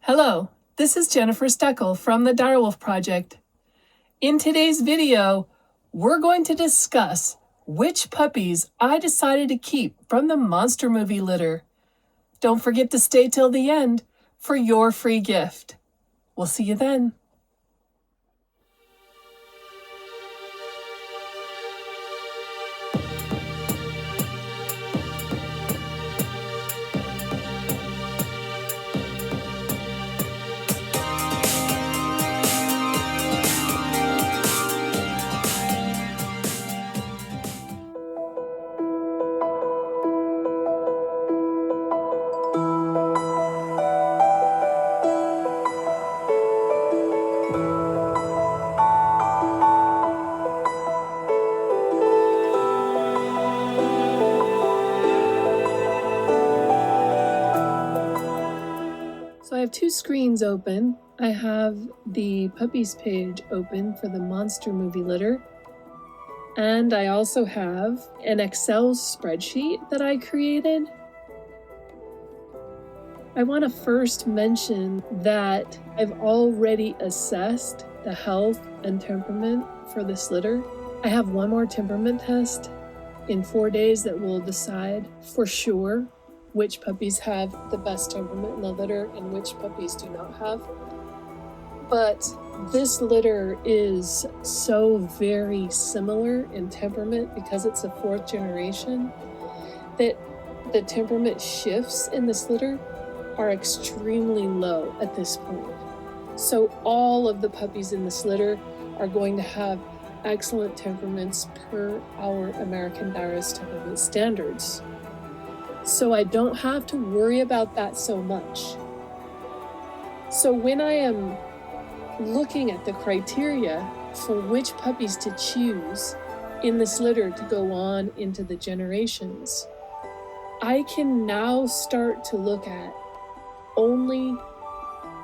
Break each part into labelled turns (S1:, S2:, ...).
S1: Hello, this is Jennifer Steckel from the Direwolf Project. In today's video, we're going to discuss which puppies I decided to keep from the monster movie litter. Don't forget to stay till the end for your free gift. We'll see you then. So I have two screens open. I have the puppies page open for the monster movie litter. And I also have an Excel spreadsheet that I created. I want to first mention that I've already assessed the health and temperament for this litter. I have one more temperament test in 4 days that will decide for sure which puppies have the best temperament in the litter and which puppies do not have. But this litter is so very similar in temperament because it's a fourth generation that the temperament shifts in this litter are extremely low at this point. So all of the puppies in this litter are going to have excellent temperaments per our American Direwolf temperament standards. So I don't have to worry about that so much. So when I am looking at the criteria for which puppies to choose in this litter to go on into the generations, I can now start to look at only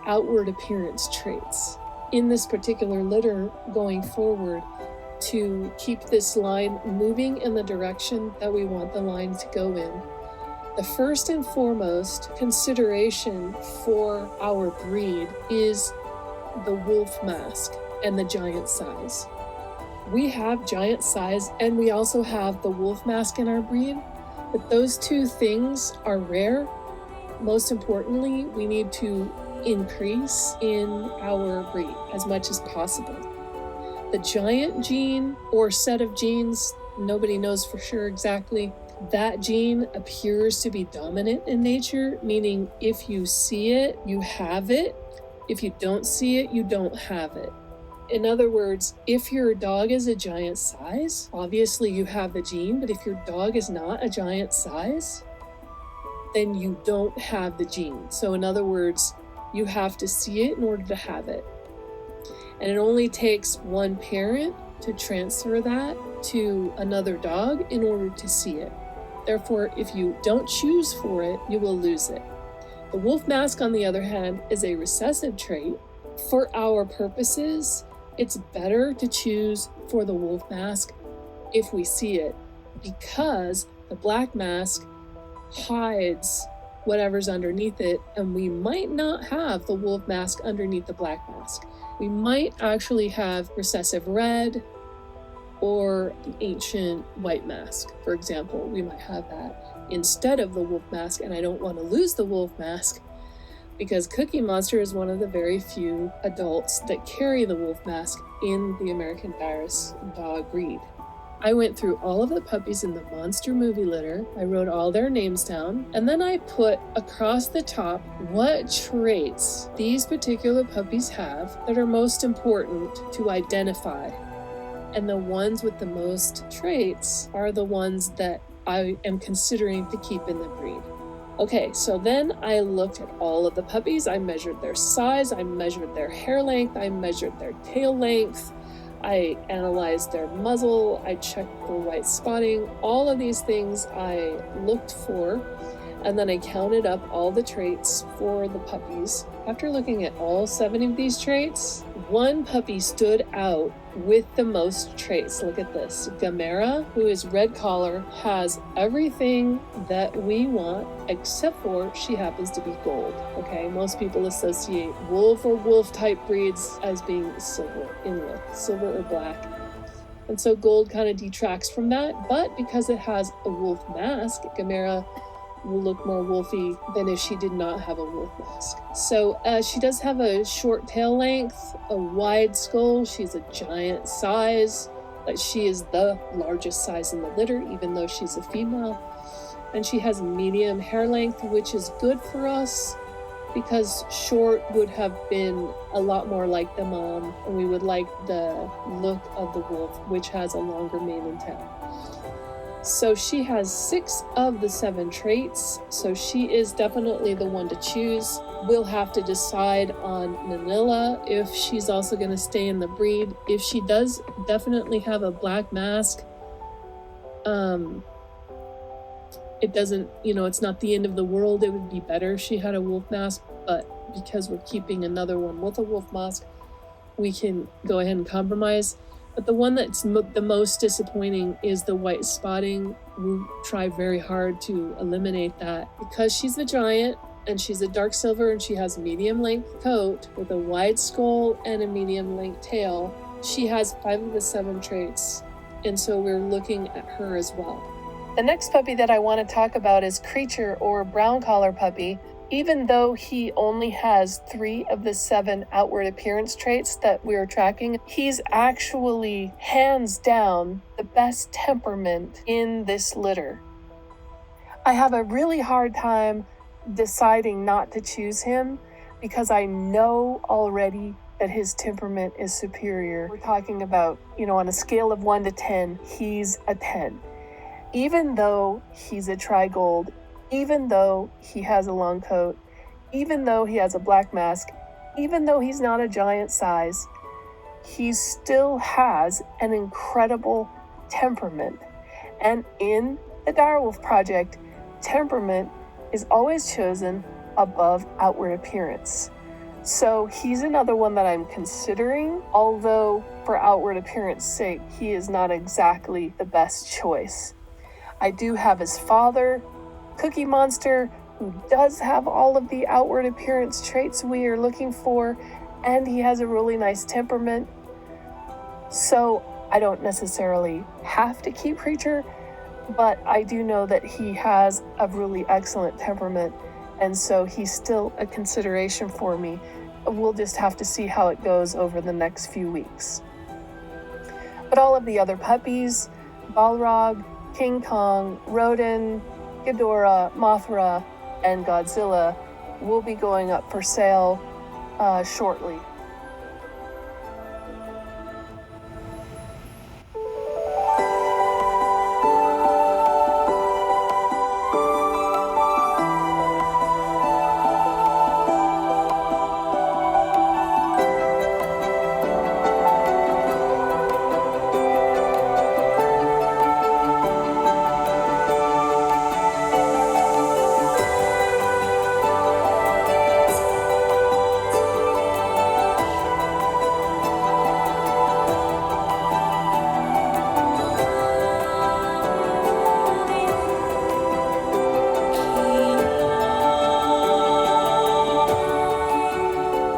S1: outward appearance traits in this particular litter going forward to keep this line moving in the direction that we want the line to go in. The first and foremost consideration for our breed is the wolf mask and the giant size. We have giant size and we also have the wolf mask in our breed, but those two things are rare. Most importantly, we need to increase in our breed as much as possible. The giant gene or set of genes, nobody knows for sure exactly. That gene appears to be dominant in nature, meaning if you see it, you have it. If you don't see it, you don't have it. In other words, if your dog is a giant size, obviously you have the gene, but if your dog is not a giant size, then you don't have the gene. So in other words, you have to see it in order to have it. And it only takes one parent to transfer that to another dog in order to see it. Therefore, if you don't choose for it, you will lose it. The wolf mask, on the other hand, is a recessive trait. For our purposes, it's better to choose for the wolf mask if we see it, because the black mask hides whatever's underneath it, and we might not have the wolf mask underneath the black mask. We might actually have recessive red or the ancient white mask, for example. We might have that instead of the wolf mask, and I don't want to lose the wolf mask because Cookie Monster is one of the very few adults that carry the wolf mask in the American Direwolf dog breed. I went through all of the puppies in the monster movie litter. I wrote all their names down, and then I put across the top what traits these particular puppies have that are most important to identify. And the ones with the most traits are the ones that I am considering to keep in the breed. Okay, so then I looked at all of the puppies. I measured their size, I measured their hair length, I measured their tail length, I analyzed their muzzle, I checked for white spotting. All of these things I looked for, And then I counted up all the traits for the puppies. After looking at all 7 of these traits, one puppy stood out with the most traits. Look at this. Gamera, who is red collar, has everything that we want except for she happens to be gold. Okay, most people associate wolf or wolf type breeds as being silver in look, silver or black. And so gold kind of detracts from that, but because it has a wolf mask, Gamera will look more wolfy than if she did not have a wolf mask. So she does have a short tail length, a wide skull. She's a giant size, but she is the largest size in the litter, even though she's a female. And she has medium hair length, which is good for us because short would have been a lot more like the mom, and we would like the look of the wolf, which has a longer mane and tail. So she has 6 of the 7 traits, so she is definitely the one to choose. We'll have to decide on Manila if she's also going to stay in the breed. If she does definitely have a black mask, it doesn't, it's not the end of the world. It would be better if she had a wolf mask, but because we're keeping another one with a wolf mask, we can go ahead and compromise. But the one that's the most disappointing is the white spotting. We try very hard to eliminate that because she's a giant and she's a dark silver and she has a medium length coat with a wide skull and a medium length tail. She has 5 of the 7 traits, and so we're looking at her as well. The next puppy that I want to talk about is Creature, or brown collar puppy. Even though he only has 3 of the 7 outward appearance traits that we're tracking, he's actually hands down the best temperament in this litter. I have a really hard time deciding not to choose him because I know already that his temperament is superior. We're talking about, on a scale of 1 to 10, he's a 10. Even though he's a tri-gold, even though he has a long coat, even though he has a black mask, even though he's not a giant size, he still has an incredible temperament. And in the Direwolf Project, temperament is always chosen above outward appearance. So he's another one that I'm considering, although for outward appearance sake, he is not exactly the best choice. I do have his father, Cookie Monster, who does have all of the outward appearance traits we are looking for, and he has a really nice temperament. So I don't necessarily have to keep Creature, but I do know that he has a really excellent temperament, and so he's still a consideration for me. We'll just have to see how it goes over the next few weeks. But all of the other puppies, Balrog, King Kong, Rodan, Ghidorah, Mothra, and Godzilla will be going up for sale shortly.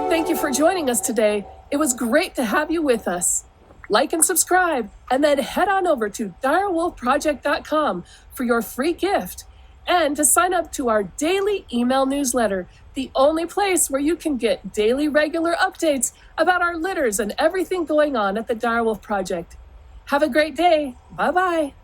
S1: Thank you for joining us today. It was great to have you with us. Like and subscribe, and then head on over to direwolfproject.com for your free gift and to sign up to our daily email newsletter, the only place where you can get daily regular updates about our litters and everything going on at the Direwolf Project. Have a great day. Bye-bye.